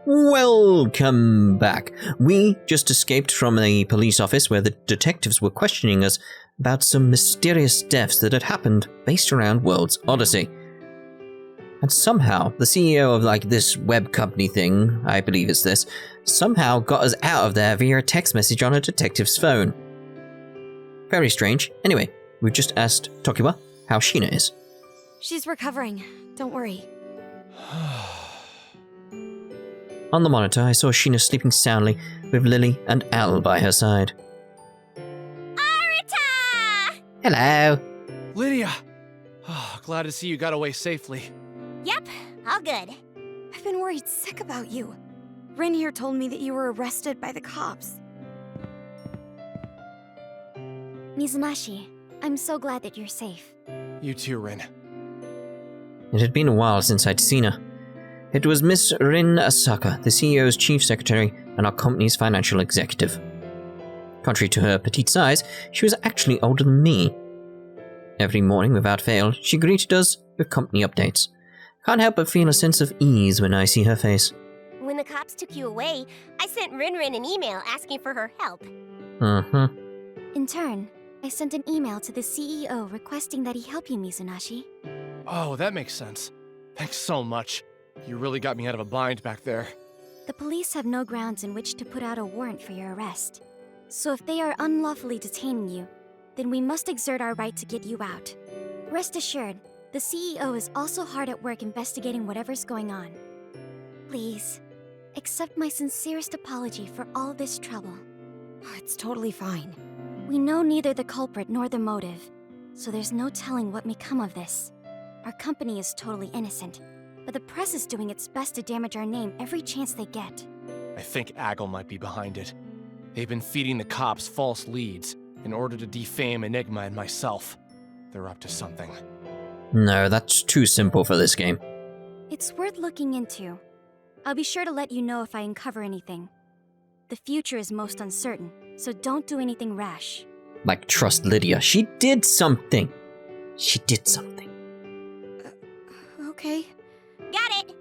Welcome back. We just escaped from a police office where the detectives were questioning us about some mysterious deaths that had happened based around World's Odyssey. And somehow, the CEO of this web company thing, I believe it's this, somehow got us out of there via a text message on a detective's phone. Very strange. Anyway, we just asked Tokiwa how Shina is. She's recovering. Don't worry. On the monitor, I saw Shina sleeping soundly with Lily and Al by her side. Arita! Hello. Lydia! Oh, glad to see you got away safely. Yep, all good. I've been worried sick about you. Rin here told me that you were arrested by the cops. Mizunashi, I'm so glad that you're safe. You too, Rin. It had been a while since I'd seen her. It was Miss Rin Asaka, the CEO's chief secretary and our company's financial executive. Contrary to her petite size, she was actually older than me. Every morning, without fail, she greeted us with company updates. Can't help but feel a sense of ease when I see her face. When the cops took you away, I sent Rin an email asking for her help. In turn, I sent an email to the CEO requesting that he help you, Mizunashi. Oh, that makes sense. Thanks so much. You really got me out of a bind back there. The police have no grounds in which to put out a warrant for your arrest. So if they are unlawfully detaining you, then we must exert our right to get you out. Rest assured, the CEO is also hard at work investigating whatever's going on. Please, accept my sincerest apology for all this trouble. Oh, it's totally fine. We know neither the culprit nor the motive, so there's no telling what may come of this. Our company is totally innocent, but the press is doing its best to damage our name every chance they get. I think Aggle might be behind it. They've been feeding the cops false leads in order to defame Enigma and myself. They're up to something. No, that's too simple for this game. It's worth looking into. I'll be sure to let you know if I uncover anything. The future is most uncertain, so don't do anything rash. Like, trust Lydia. She did something. She did something. Okay. Got it!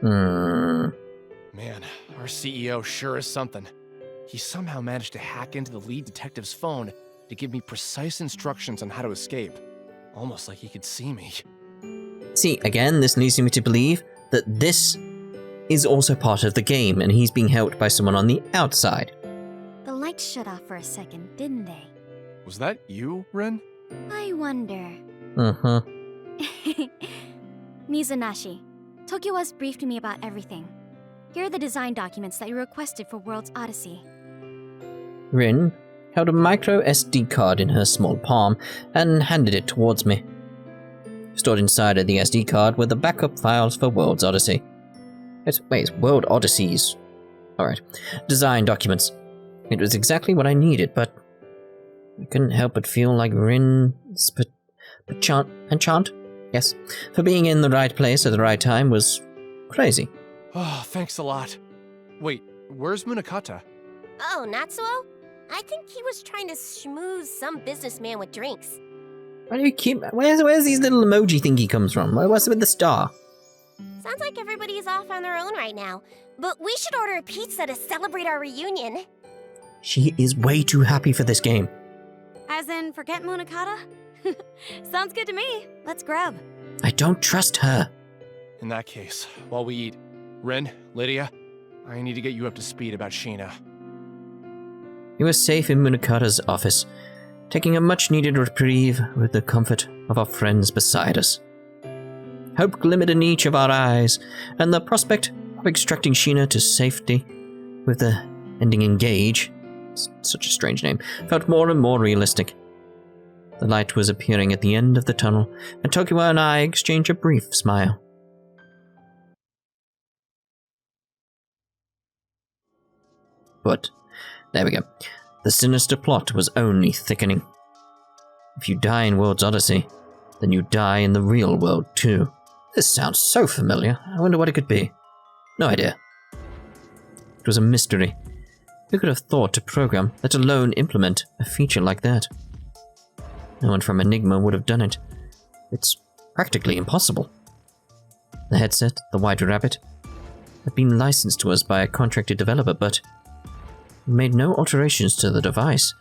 Man, our CEO sure is something. He somehow managed to hack into the lead detective's phone to give me precise instructions on how to escape. Almost like he could see me. See, again, this leads me to believe that this is also part of the game, and he's being helped by someone on the outside. The lights shut off for a second, didn't they? Was that you, Rin? I wonder. Uh-huh. Mizunashi, Tokiwa's briefed me about everything. Here are the design documents that you requested for World's Odyssey. Rin held a micro SD card in her small palm and handed it towards me. Stored inside of the SD card were the backup files for World's Odyssey. Wait, World Odysseys. Alright. Design documents. It was exactly what I needed, but I couldn't help but feel like Rin's enchant? Yes. For being in the right place at the right time was crazy. Oh, thanks a lot. Wait, where's Munakata? Oh, Natsuo? I think he was trying to schmooze some businessman with drinks. Why do you keep... Where's these little emoji thingy comes from? What's with the star? Sounds like everybody's off on their own right now. But we should order a pizza to celebrate our reunion. She is way too happy for this game. As in, forget Munakata? Sounds good to me. Let's grab. I don't trust her. In that case, while we eat, Rin, Lydia, I need to get you up to speed about Shina. We were safe in Munakata's office, taking a much-needed reprieve with the comfort of our friends beside us. Hope glimmered in each of our eyes, and the prospect of extracting Shina to safety with the ending engage, such a strange name, felt more and more realistic. The light was appearing at the end of the tunnel, and Tokiwa and I exchanged a brief smile. But, there we go. The sinister plot was only thickening. If you die in World's Odyssey, then you die in the real world too. This sounds so familiar. I wonder what it could be. No idea. It was a mystery. Who could have thought to program, let alone implement, a feature like that? No one from Enigma would have done it. It's practically impossible. The headset, the white rabbit. had been licensed to us by a contracted developer, but we made no alterations to the device,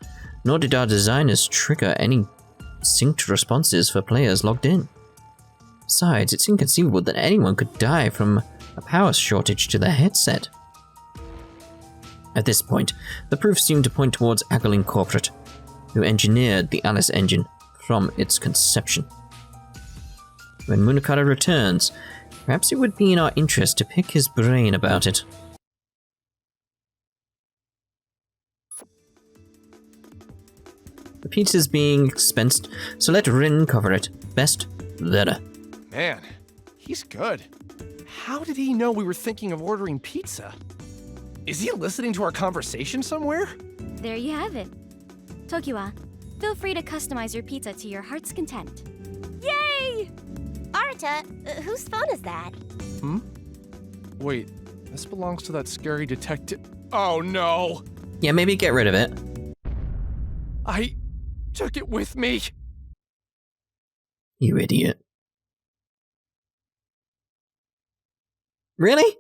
nor did our designers trigger any synced responses for players logged in. Besides, it's inconceivable that anyone could die from a power shortage to their headset. At this point, the proof seemed to point towards Aggle Incorporate, who engineered the Alice engine from its conception. When Munakata returns, perhaps it would be in our interest to pick his brain about it. The pizza's being expensed, so let Rin cover it. Best, letter. Man, he's good. How did he know we were thinking of ordering pizza? Is he listening to our conversation somewhere? There you have it. Tokiwa, feel free to customize your pizza to your heart's content. Yay! Arta, whose phone is that? Wait, this belongs to that scary detective. Oh no! Yeah, maybe get rid of it. I took it with me. You idiot. Really?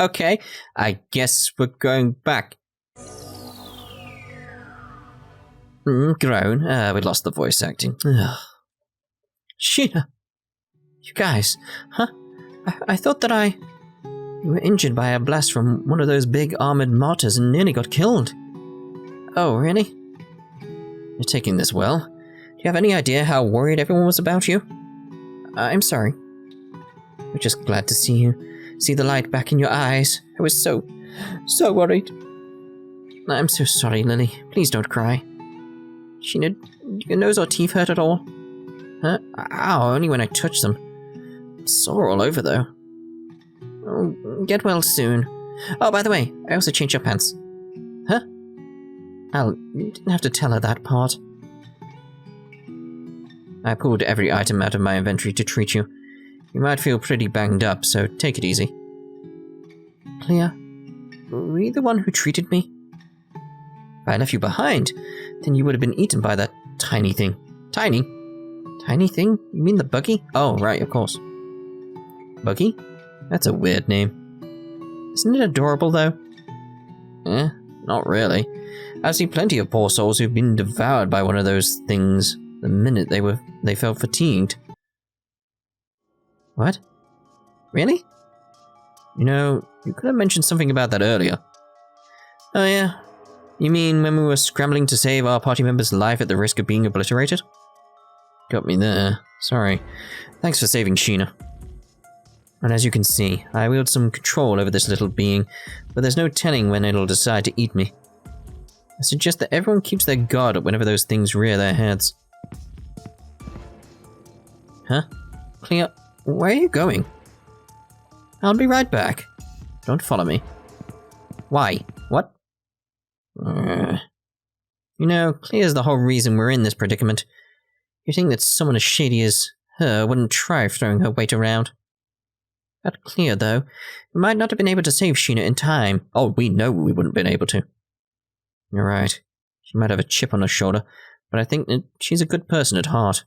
Okay, I guess we're going back. Groan. We lost the voice acting. Ugh. Shina! You guys, huh? I thought that you were injured by a blast from one of those big armored mortars and nearly got killed. Oh, really? You're taking this well. Do you have any idea how worried everyone was about you? I'm sorry. We're just glad to see you. See the light back in your eyes. I was so worried. I'm so sorry, Lily. Please don't cry. Shina, do your nose or teeth hurt at all? Huh? Ow, only when I touch them. It's sore all over, though. Oh, get well soon. Oh, by the way, I also changed your pants. Huh? Al, you didn't have to tell her that part. I pulled every item out of my inventory to treat you. You might feel pretty banged up, so take it easy. Clea, were you the one who treated me? If I left you behind, then you would have been eaten by that tiny thing. Tiny? Tiny thing? You mean the buggy? Oh, right, of course. Buggy? That's a weird name. Isn't it adorable, though? Not really. I've seen plenty of poor souls who've been devoured by one of those things the minute they felt fatigued. What? Really? You know, you could have mentioned something about that earlier. Oh yeah? You mean when we were scrambling to save our party member's life at the risk of being obliterated? Got me there. Sorry. Thanks for saving Shina. And as you can see, I wield some control over this little being, but there's no telling when it'll decide to eat me. I suggest that everyone keeps their guard up whenever those things rear their heads. Huh? Clea, where are you going? I'll be right back. Don't follow me. Why? What? You know, Clea's the whole reason we're in this predicament. You think that someone as shady as her wouldn't try throwing her weight around? That Clea, though, we might not have been able to save Shina in time. Oh, we know we wouldn't have been able to. You're right. She might have a chip on her shoulder, but I think that she's a good person at heart.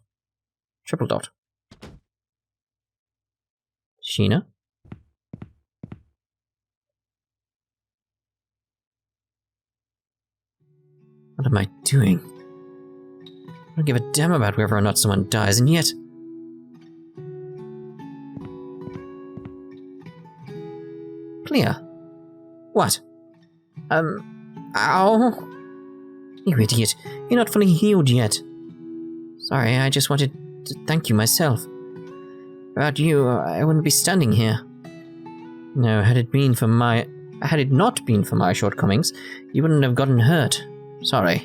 Triple dot. Shina? What am I doing? I don't give a damn about whether or not someone dies, and yet... Clea? What? Ow! You idiot. You're not fully healed yet. Sorry, I just wanted to thank you myself. Without you, I wouldn't be standing here. No, had it not been for my shortcomings, you wouldn't have gotten hurt. Sorry.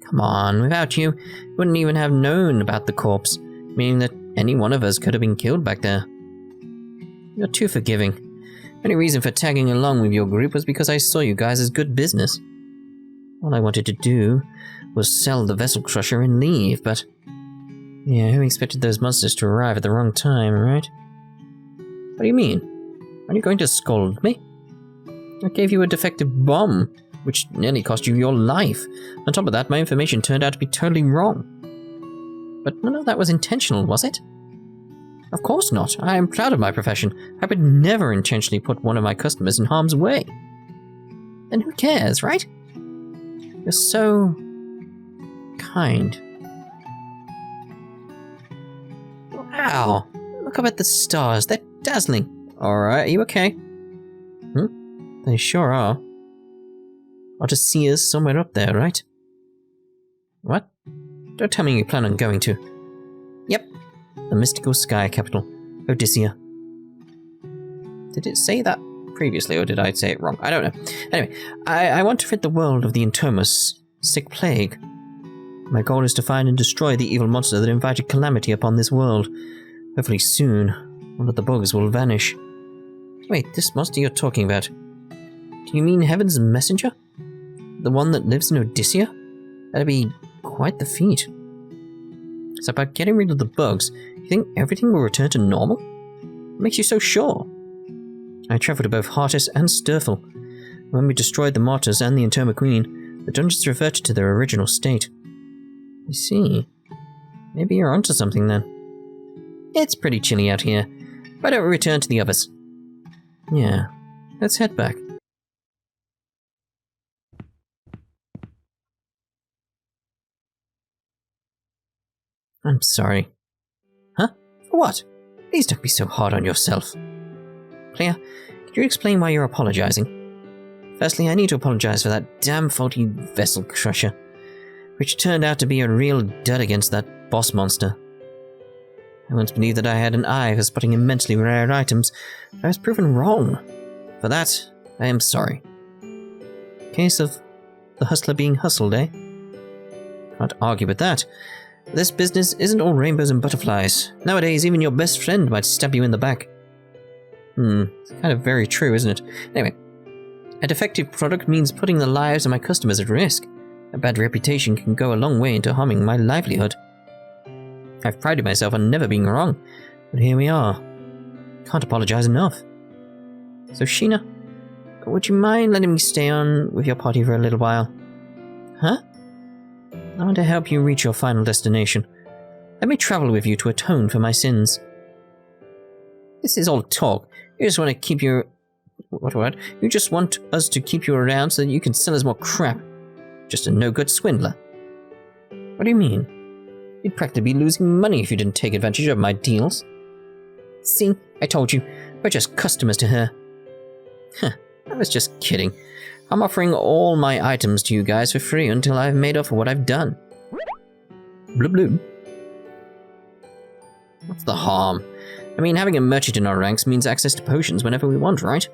Come on, without you, we wouldn't even have known about the corpse, meaning that any one of us could have been killed back there. You're too forgiving. The only reason for tagging along with your group was because I saw you guys as good business. All I wanted to do was sell the vessel crusher and leave, but... yeah, who expected those monsters to arrive at the wrong time, right? What do you mean? Are you going to scold me? I gave you a defective bomb, which nearly cost you your life. On top of that, my information turned out to be totally wrong. But none of that was intentional, was it? Of course not. I am proud of my profession. I would never intentionally put one of my customers in harm's way. Then who cares, right? You're so... kind. Wow! Look up at the stars. They're dazzling. Alright, are you okay? They sure are. Ought to see us somewhere up there, right? What? Don't tell me you plan on going to. Yep. The mystical sky capital. Odysseia. Did it say that previously, or did I say it wrong? I don't know. Anyway, I want to rid the world of the Entomus sick plague. My goal is to find and destroy the evil monster that invited calamity upon this world. Hopefully soon, all of the bugs will vanish. Wait, this monster you're talking about. Do you mean Heaven's messenger? The one that lives in Odysseia? That'd be quite the feat. So about getting rid of the bugs, you think everything will return to normal? What makes you so sure? I travelled to both Heartis and Sturful. When we destroyed the martyrs and the Interma Queen, the dungeons reverted to their original state. I see. Maybe you're onto something then. It's pretty chilly out here. Why don't we return to the others? Yeah, let's head back. I'm sorry. Huh? For what? Please don't be so hard on yourself. Clea, could you explain why you're apologizing? Firstly, I need to apologize for that damn faulty vessel crusher, which turned out to be a real dud against that boss monster. I once believed that I had an eye for spotting immensely rare items, but I was proven wrong. For that, I am sorry. Case of the hustler being hustled, eh? Can't argue with that. This business isn't all rainbows and butterflies. Nowadays, even your best friend might stab you in the back. It's kind of very true, isn't it? Anyway, a defective product means putting the lives of my customers at risk. A bad reputation can go a long way into harming my livelihood. I've prided myself on never being wrong, but here we are. Can't apologize enough. So Shina, would you mind letting me stay on with your party for a little while? Huh? I want to help you reach your final destination. Let me travel with you to atone for my sins. This is all talk. You just want to keep your... What? You just want us to keep you around so that you can sell us more crap. Just a no-good swindler. What do you mean? You'd practically be losing money if you didn't take advantage of my deals. See, I told you, we're just customers to her. I was just kidding. I'm offering all my items to you guys for free until I've made up for what I've done. Blub blub. What's the harm? I mean, having a merchant in our ranks means access to potions whenever we want, right?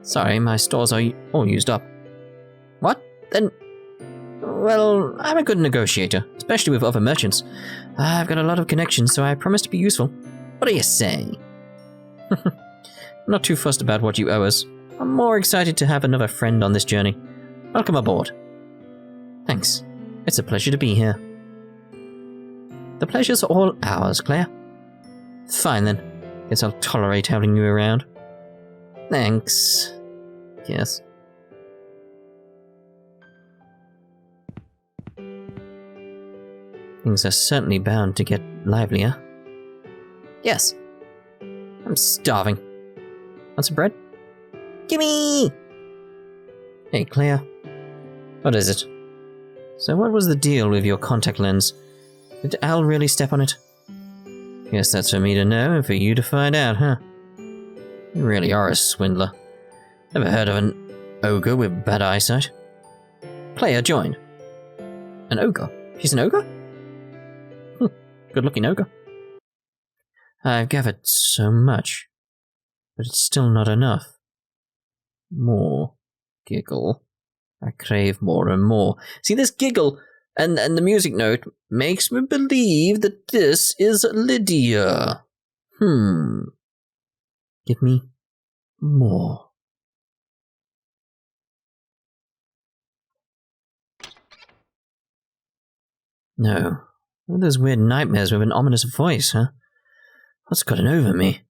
Sorry, my stores are all used up. What? Then... Well, I'm a good negotiator, especially with other merchants. I've got a lot of connections, so I promise to be useful. What do you say? I'm not too fussed about what you owe us. I'm more excited to have another friend on this journey. Welcome aboard. Thanks. It's a pleasure to be here. The pleasure's all ours, Clea. Fine then. Guess I'll tolerate having you around. Thanks. Yes. Things are certainly bound to get livelier. Yes. I'm starving. Want some bread? Gimme! Hey, Clea. What is it? So what was the deal with your contact lens? Did Al really step on it? Guess that's for me to know and for you to find out, huh? You really are a swindler. Never heard of an ogre with bad eyesight. Clea, join. An ogre? She's an ogre? Good-looking ogre. I've gathered so much, but it's still not enough. More. Giggle. I crave more and more. See, this giggle and the music note makes me believe that this is Lydia. Give me more. No. All those weird nightmares with an ominous voice, huh? What's gotten over me?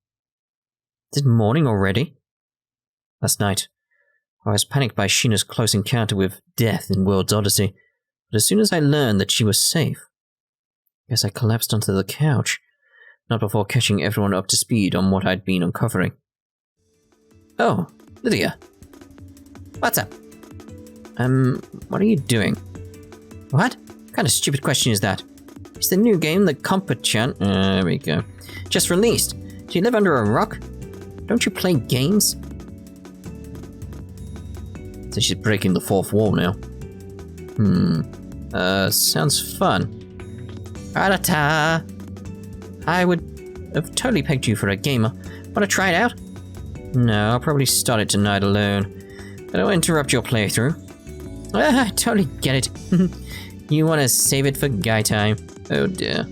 Is it morning already? Last night, I was panicked by Shina's close encounter with death in World's Odyssey, but as soon as I learned that she was safe, I guess I collapsed onto the couch. Not before catching everyone up to speed on what I'd been uncovering. Oh, Lydia. What's up? What are you doing? What? What kind of stupid question is that? It's the new game, the Compa-Chan. There we go. Just released. Do you live under a rock? Don't you play games? So she's breaking the fourth wall now. Sounds fun. Arata! I would have totally pegged you for a gamer. Wanna try it out? No, I'll probably start it tonight alone. I don't interrupt your playthrough. I totally get it. You wanna save it for guy time. Oh dear.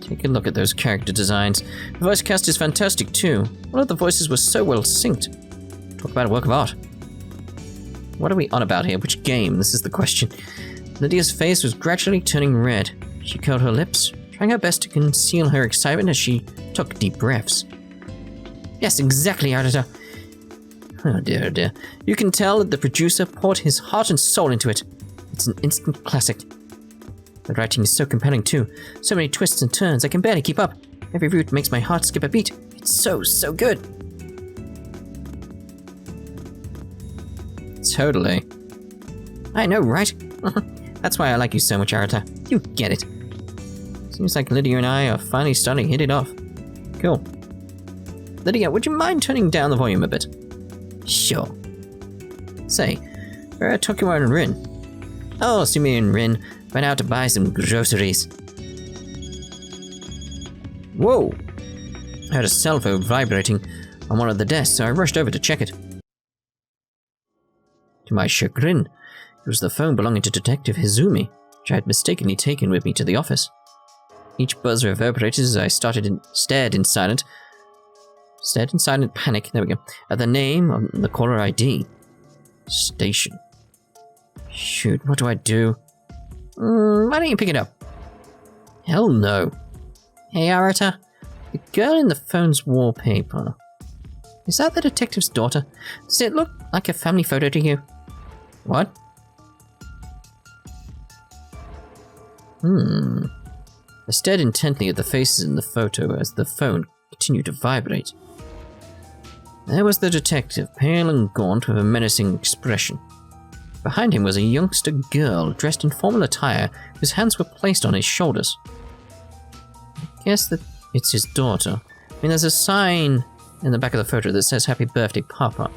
Take a look at those character designs. The voice cast is fantastic too. All of the voices were so well synced. Talk about a work of art. What are we on about here? Which game? This is the question. Lydia's face was gradually turning red. She curled her lips, trying her best to conceal her excitement as she took deep breaths. Yes, exactly, Ardita. Oh dear, oh dear. You can tell that the producer poured his heart and soul into it. It's an instant classic. The writing is so compelling too. So many twists and turns, I can barely keep up. Every route makes my heart skip a beat. It's so good. Totally. I know, right? That's why I like you so much, Arata. You get it. Seems like Lydia and I are finally starting to hit it off. Cool. Lydia, would you mind turning down the volume a bit? Sure. Say, where are Tokiwa and Rin? Oh, Sumi and Rin went out to buy some groceries. Whoa! I heard a cell phone vibrating on one of the desks, so I rushed over to check it. To my chagrin, it was the phone belonging to Detective Hizumi, which I had mistakenly taken with me to the office. Each buzz reverberated as I stared in silent panic, there we go, at the name of the caller ID. Station. Shoot, what do I do? Why don't you pick it up? Hell no. Hey, Arata. The girl in the phone's wallpaper. Is that the detective's daughter? Does it look like a family photo to you? What? I stared intently at the faces in the photo as the phone continued to vibrate. There was the detective, pale and gaunt with a menacing expression. Behind him was a youngster girl dressed in formal attire whose hands were placed on his shoulders. I guess that it's his daughter. I mean, there's a sign in the back of the photo that says Happy Birthday, Papa.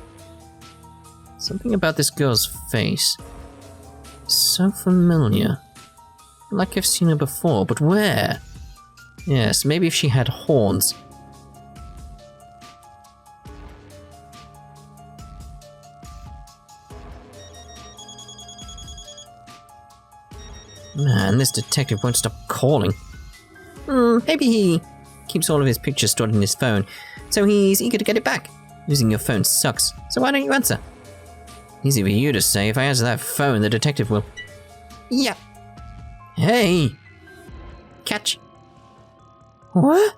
Something about this girl's face is so familiar. Like I've seen her before, but where? Yes, maybe if she had horns. Man, this detective won't stop calling. Maybe he keeps all of his pictures stored in his phone, so he's eager to get it back. Using your phone sucks, so why don't you answer? Easy for you to say. If I answer that phone, the detective will... Yeah. Hey! Catch. What?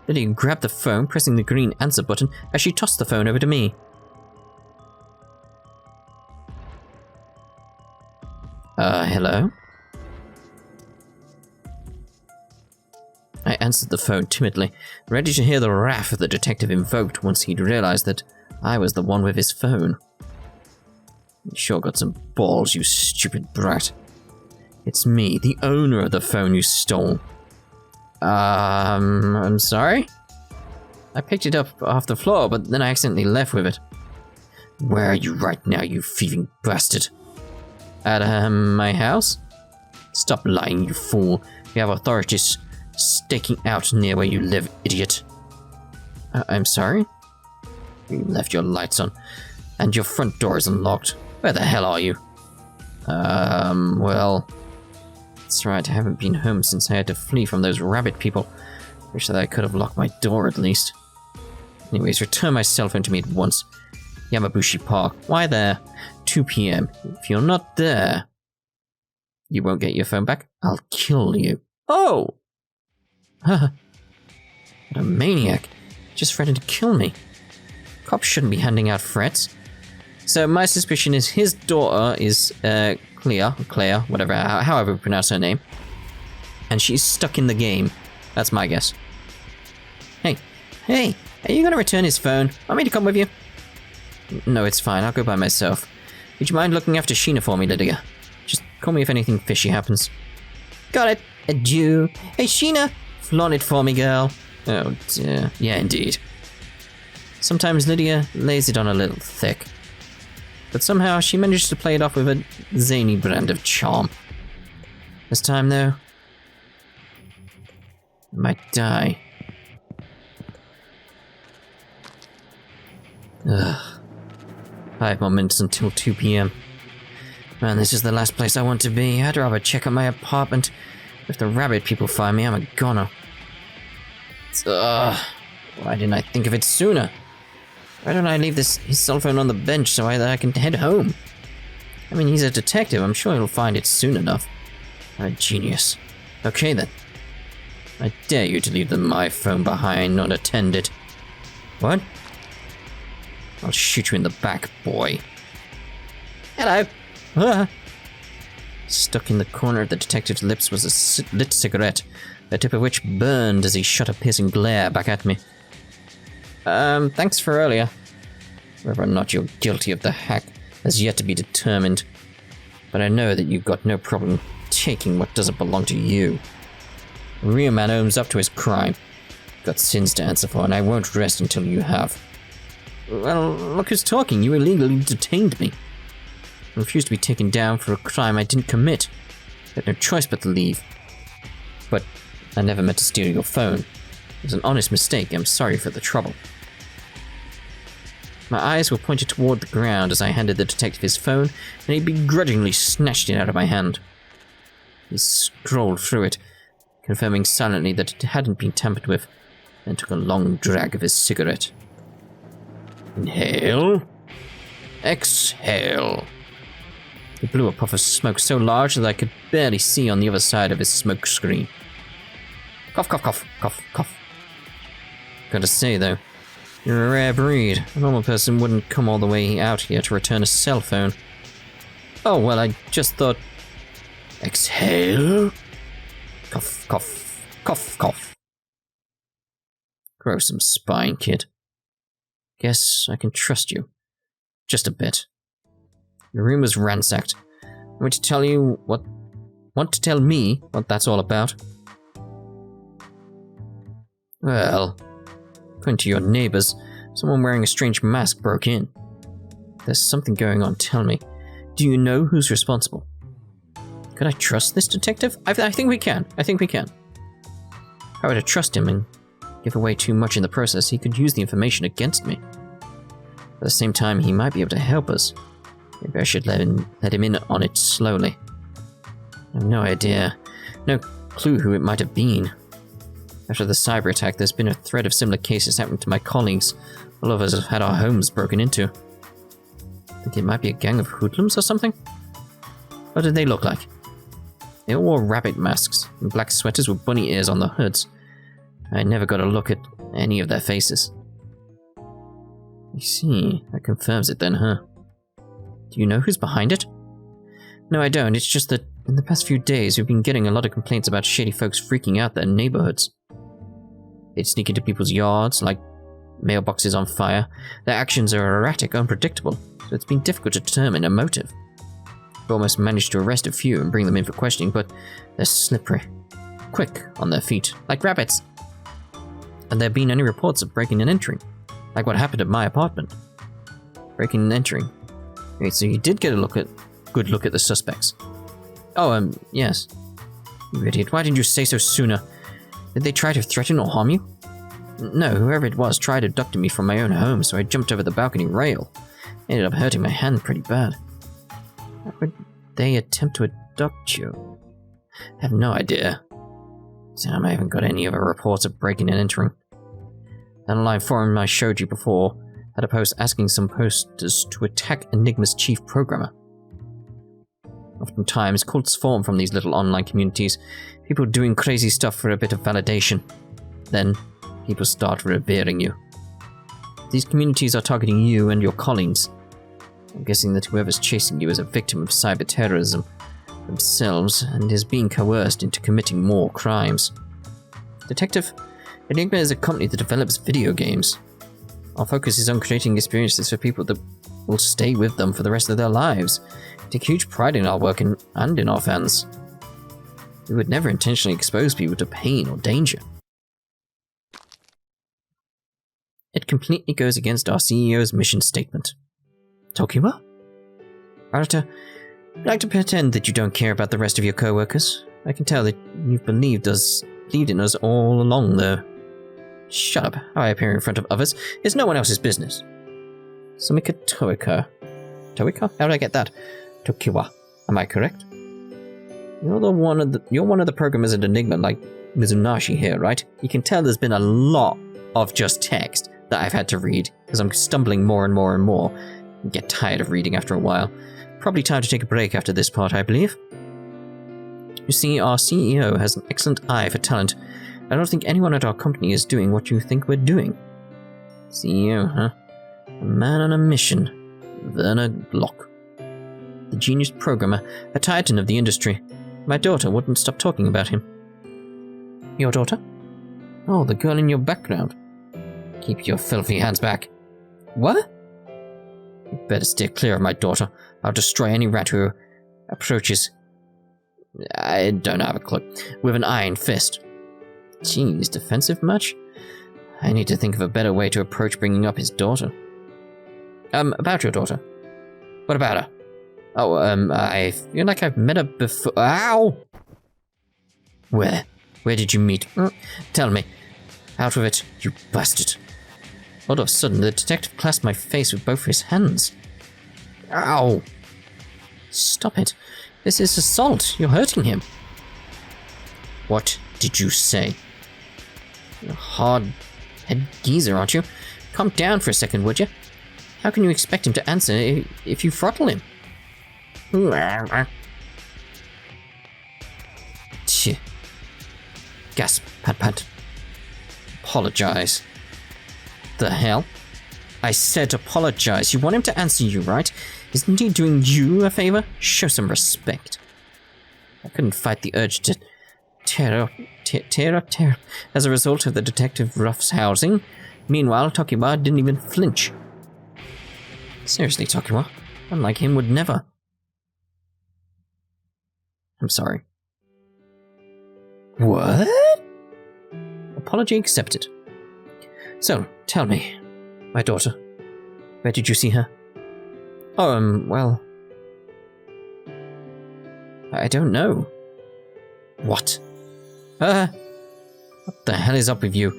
Lydia grabbed the phone, pressing the green answer button as she tossed the phone over to me. Hello? I answered the phone timidly, ready to hear the wrath the detective invoked once he'd realized that I was the one with his phone. You sure got some balls, you stupid brat. It's me, the owner of the phone you stole. I'm sorry? I picked it up off the floor, but then I accidentally left with it. Where are you right now, you thieving bastard? At, my house? Stop lying, you fool. We have authorities staking out near where you live, idiot. I'm sorry? You left your lights on, and your front door is unlocked. Where the hell are you? Well... That's right, I haven't been home since I had to flee from those rabbit people. Wish that I could have locked my door at least. Anyways, return my cell phone to me at once. Yamabushi Park. Why there? 2 p.m. If you're not there... You won't get your phone back? I'll kill you. Oh! What a maniac. Just threatened to kill me. Cops shouldn't be handing out threats. So my suspicion is his daughter is Clea, whatever, however you pronounce her name. And she's stuck in the game. That's my guess. Hey, are you gonna return his phone? Want me to come with you? No, it's fine. I'll go by myself. Would you mind looking after Shina for me, Lydia? Just call me if anything fishy happens. Got it. Adieu. Hey, Shina! Flaunt it for me, girl. Oh, dear. Yeah, indeed. Sometimes Lydia lays it on a little thick. But somehow she managed to play it off with a zany brand of charm. This time, though, I might die. Ugh. 5 more minutes until 2 p.m. Man, this is the last place I want to be. I'd rather check out my apartment. If the rabbit people find me, I'm a goner. Why didn't I think of it sooner? Why don't I leave his cell phone on the bench so I can head home? I mean, he's a detective. I'm sure he'll find it soon enough. I'm a genius. Okay, then. I dare you to leave my phone behind, not attended. What? I'll shoot you in the back, boy. Hello. Stuck in the corner of the detective's lips was a lit cigarette, the tip of which burned as he shot a piercing glare back at me. Thanks for earlier. Whether or not you're guilty of the hack has yet to be determined, but I know that you've got no problem taking what doesn't belong to you. A real man owns up to his crime. You've got sins to answer for, and I won't rest until you have. Well, look who's talking. You illegally detained me. I refused to be taken down for a crime I didn't commit. I had no choice but to leave. But I never meant to steal your phone. It was an honest mistake. I'm sorry for the trouble. My eyes were pointed toward the ground as I handed the detective his phone, and he begrudgingly snatched it out of my hand. He scrolled through it, confirming silently that it hadn't been tampered with, and took a long drag of his cigarette. Inhale. Exhale. He blew a puff of smoke so large that I could barely see on the other side of his smoke screen. Cough, cough, cough, cough, cough. Gotta say, though, you're a rare breed. A normal person wouldn't come all the way out here to return a cell phone. Oh, well, I just thought... Exhale. Cough, cough, cough, cough. Grow some spine, kid. Guess I can trust you. Just a bit. Your room was ransacked. Want to tell me what that's all about? Well, according to your neighbors, someone wearing a strange mask broke in. There's something going on, tell me. Do you know who's responsible? Could I trust this detective? I think we can. I think we can. If I were to trust him and give away too much in the process, he could use the information against me. At the same time, he might be able to help us. Maybe I should let him in on it slowly. I have no idea. No clue who it might have been. After the cyber attack, there's been a thread of similar cases happening to my colleagues. All of us have had our homes broken into. Think it might be a gang of hoodlums or something? What did they look like? They all wore rabbit masks and black sweaters with bunny ears on the hoods. I never got a look at any of their faces. I see. That confirms it then, huh? Do you know who's behind it? No, I don't. It's just that in the past few days, we've been getting a lot of complaints about shady folks freaking out their neighborhoods. They'd sneak into people's yards, like mailboxes on fire. Their actions are erratic, unpredictable, so it's been difficult to determine a motive. We've almost managed to arrest a few and bring them in for questioning, but they're slippery. Quick on their feet, like rabbits. Have there been any reports of breaking and entering? Like what happened at my apartment? Breaking and entering. Okay, so you did get a good look at the suspects. Oh, yes. You idiot, why didn't you say so sooner? Did they try to threaten or harm you? No, whoever it was tried abducting me from my own home, so I jumped over the balcony rail. Ended up hurting my hand pretty bad. How would they attempt to abduct you? I have no idea. Damn, I haven't got any other reports of breaking and entering. That online forum I showed you before had a post asking some posters to attack Enigma's chief programmer. Oftentimes, cults form from these little online communities, people doing crazy stuff for a bit of validation. Then, people start revering you. These communities are targeting you and your colleagues. I'm guessing that whoever's chasing you is a victim of cyber terrorism themselves and is being coerced into committing more crimes. Detective, Enigma is a company that develops video games. Our focus is on creating experiences for people that will stay with them for the rest of their lives. We take huge pride in our work and in our fans. We would never intentionally expose people to pain or danger. It completely goes against our CEO's mission statement. Tokiwa? Arata, I'd like to pretend that you don't care about the rest of your co-workers. I can tell that you've believed in us all along, though. Shut up. How I appear in front of others is no one else's business. Sumika Toika. Toika? How did I get that? Tokiwa. Am I correct? You're one of the programmers at Enigma, like Mizunashi here, right? You can tell there's been a lot of just text that I've had to read, because I'm stumbling more and more and more. I get tired of reading after a while. Probably time to take a break after this part, I believe. You see, our CEO has an excellent eye for talent. I don't think anyone at our company is doing what you think we're doing. CEO, huh? A man on a mission. Werner Block. The genius programmer, a titan of the industry. My daughter wouldn't stop talking about him. Your daughter? Oh, the girl in your background. Keep your filthy hands back. What? You better steer clear of my daughter. I'll destroy any rat who approaches. I don't have a clue. With an iron fist. Geez, defensive much? I need to think of a better way to approach bringing up his daughter. About your daughter. What about her? Oh, I feel like I've met her before. Ow! Where? Where did you meet? Tell me. Out with it, you bastard. All of a sudden, the detective clasped my face with both his hands. Ow! Stop it. This is assault. You're hurting him. What did you say? You're a hard-head geezer, aren't you? Calm down for a second, would you? How can you expect him to answer if you throttle him? Tch. Gasp, pat. Apologize. The hell? I said apologize. You want him to answer you, right? Isn't he doing you a favor? Show some respect. I couldn't fight the urge to tear up as a result of the detective rough's housing. Meanwhile, Tokiwa didn't even flinch. Seriously, Tokiwa, unlike him, would never. I'm sorry. What? Apology accepted. So, tell me, my daughter, where did you see her? Oh, well, I don't know. What? What the hell is up with you?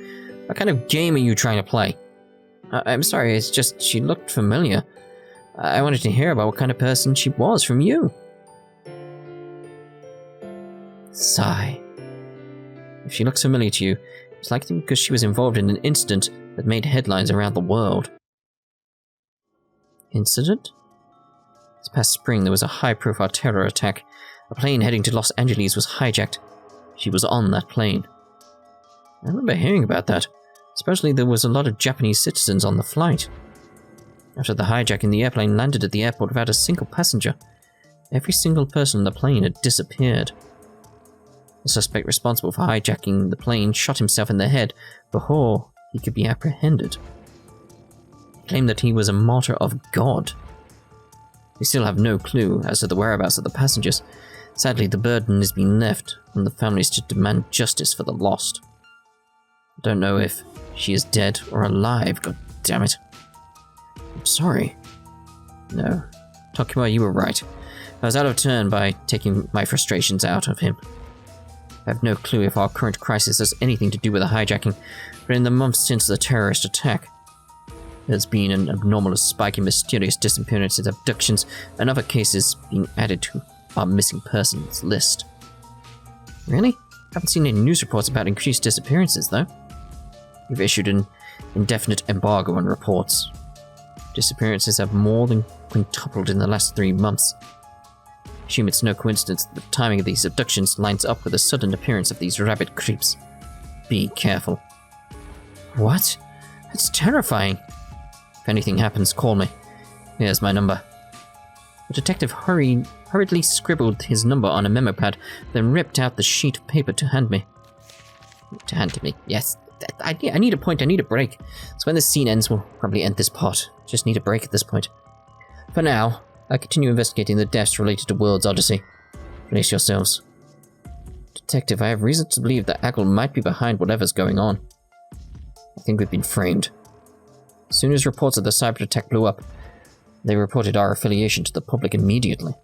What kind of game are you trying to play? I'm sorry, it's just she looked familiar. I wanted to hear about what kind of person she was from you. Sigh. If she looks familiar to you, it's likely because she was involved in an incident that made headlines around the world. Incident? This past spring, there was a high-profile terror attack. A plane heading to Los Angeles was hijacked. She was on that plane. I remember hearing about that. Supposedly there was a lot of Japanese citizens on the flight. After the hijacking, the airplane landed at the airport without a single passenger. Every single person on the plane had disappeared. The suspect responsible for hijacking the plane shot himself in the head before he could be apprehended. He claimed that he was a martyr of God. We still have no clue as to the whereabouts of the passengers. Sadly, the burden is being left on the families to demand justice for the lost. I don't know if she is dead or alive, god damn it. I'm sorry. No, Tokiwa, you were right. I was out of turn by taking my frustrations out of him. I have no clue if our current crisis has anything to do with the hijacking, but in the months since the terrorist attack, there's been an abnormal spike in mysterious disappearances, abductions, and other cases being added to our missing persons list. Really? Haven't seen any news reports about increased disappearances, though. We've issued an indefinite embargo on reports. Disappearances have more than quintupled in the last 3 months. I assume it's no coincidence that the timing of these abductions lines up with the sudden appearance of these rabid creeps. Be careful. What? That's terrifying. If anything happens, call me. Here's my number. The detective hurriedly scribbled his number on a memo pad, then ripped out the sheet of paper to hand me. To hand to me. Yes. I need a point. I need a break. So when this scene ends, we'll probably end this part. Just need a break at this point. For now, I continue investigating the deaths related to World's Odyssey. Brace yourselves. Detective, I have reason to believe that Aggle might be behind whatever's going on. I think we've been framed. As soon as reports of the cyber attack blew up, they reported our affiliation to the public immediately.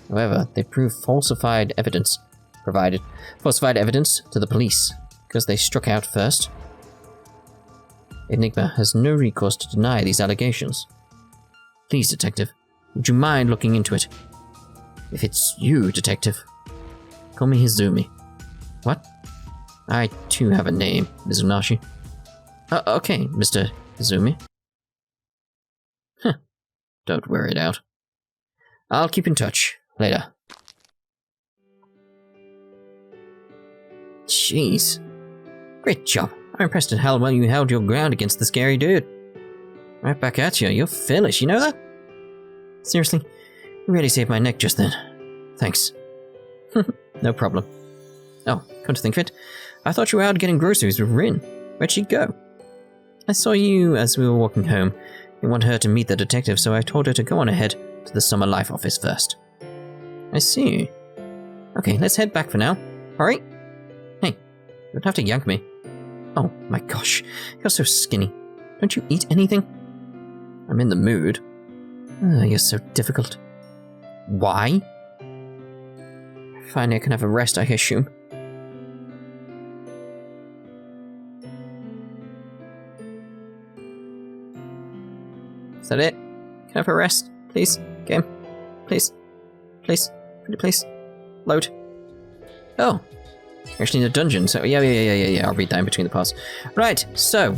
However, they provided falsified evidence to the police, because they struck out first. Enigma has no recourse to deny these allegations. Please, Detective, would you mind looking into it? If it's you, Detective, call me Hizumi. What? I too have a name, Mizunashi. Okay, Mr. Hizumi. Huh. Don't wear it out. I'll keep in touch. Later. Jeez. Great job. I'm impressed at how well you held your ground against the scary dude. Right back at you. You're fearless, you know that? Seriously? You really saved my neck just then. Thanks. No problem. Oh, come to think of it, I thought you were out getting groceries with Rin. Where'd she go? I saw you as we were walking home. I want her to meet the detective, so I told her to go on ahead to the Summer Life office first. I see. Okay, let's head back for now. Alright? Hey, you don't have to yank me. Oh my gosh, you're so skinny. Don't you eat anything? I'm in the mood. You're so difficult. Why? Finally, I can have a rest, I assume. Is that it? Can I have a rest, please? Game? Please? Please? Pretty please? Load. Oh. Actually in a dungeon, so yeah, I'll read that in between the parts. Right, so,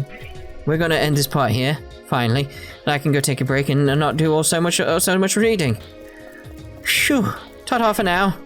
we're gonna end this part here, finally. And I can go take a break and not do so much reading. Phew. Ta-ta for now.